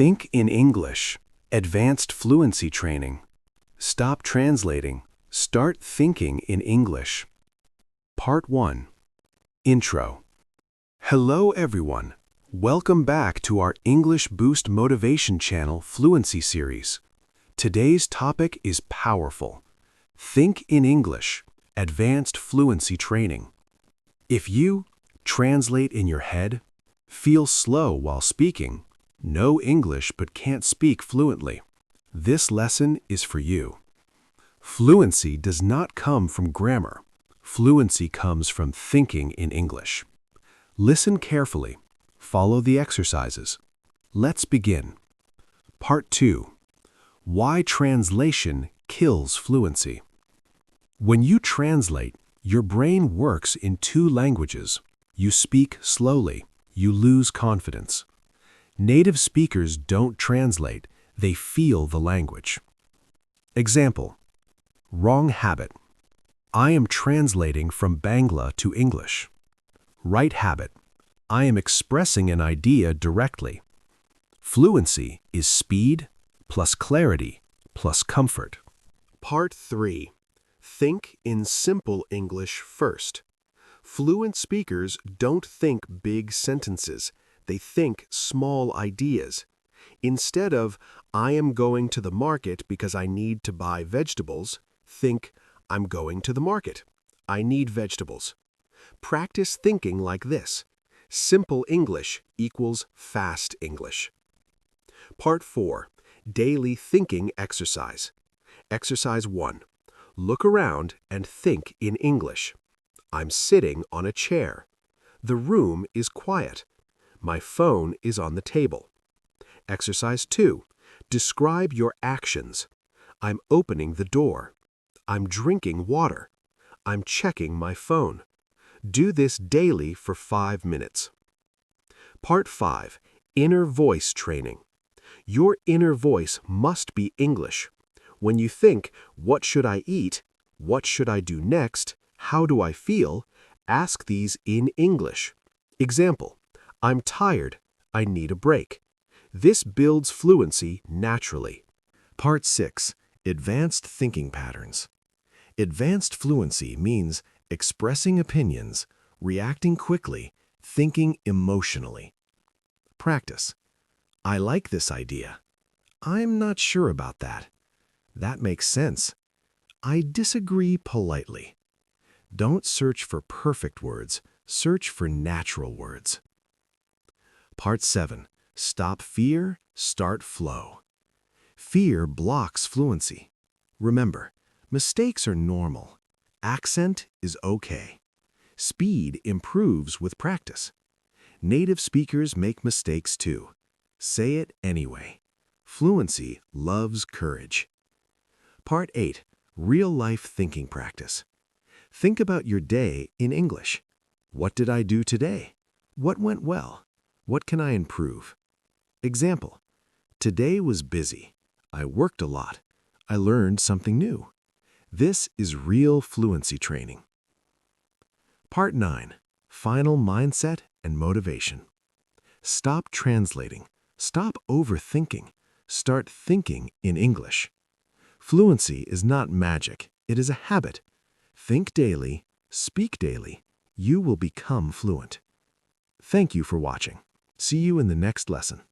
Think in English. Advanced fluency training. Stop translating. Start thinking in English. Part 1. Intro. Hello everyone. Welcome back to our English Boost Motivation Channel Fluency series. Today's topic is powerful. Think in English. Advanced fluency training. If you translate in your head, feel slow while speaking, know English but can't speak fluently, this lesson is for you. Fluency does not come from grammar. Fluency comes from thinking in English. Listen carefully. Follow the exercises. Let's begin. Part 2. Why translation kills fluency. When you translate, your brain works in two languages. You speak slowly. You lose confidence. Native speakers don't translate. They feel the language. Example. Wrong habit. I am translating from Bangla to English. Right habit. I am expressing an idea directly. Fluency is speed plus clarity plus comfort. Part 3. Think in simple English first. Fluent speakers don't think big sentences. They think small ideas. Instead of, I am going to the market because I need to buy vegetables, think, I'm going to the market. I need vegetables. Practice thinking like this. Simple English equals fast English. Part 4. Daily thinking exercise. Exercise 1. Look around and think in English. I'm sitting on a chair. The room is quiet. My phone is on the table. Exercise 2. Describe your actions. I'm opening the door. I'm drinking water. I'm checking my phone. Do this daily for 5 minutes. Part 5. Inner voice training. Your inner voice must be English. When you think, what should I eat? What should I do next? How do I feel? Ask these in English. Example, I'm tired. I need a break. This builds fluency naturally. Part 6. Advanced thinking patterns. Advanced fluency means expressing opinions, reacting quickly, thinking emotionally. Practice. I like this idea. I'm not sure about that. That makes sense. I disagree politely. Don't search for perfect words. Search for natural words. Part 7. Stop fear, start flow. Fear blocks fluency. Remember, mistakes are normal. Accent is okay. Speed improves with practice. Native speakers make mistakes too. Say it anyway. Fluency loves courage. Part 8. Real-life thinking practice. Think about your day in English. What did I do today? What went well? What can I improve? Example. Today was busy. I worked a lot. I learned something new. This is real fluency training. Part 9. Final mindset and motivation. Stop translating. Stop overthinking. Start thinking in English. Fluency is not magic. It is a habit. Think daily, speak daily. You will become fluent. Thank you for watching. See you in the next lesson.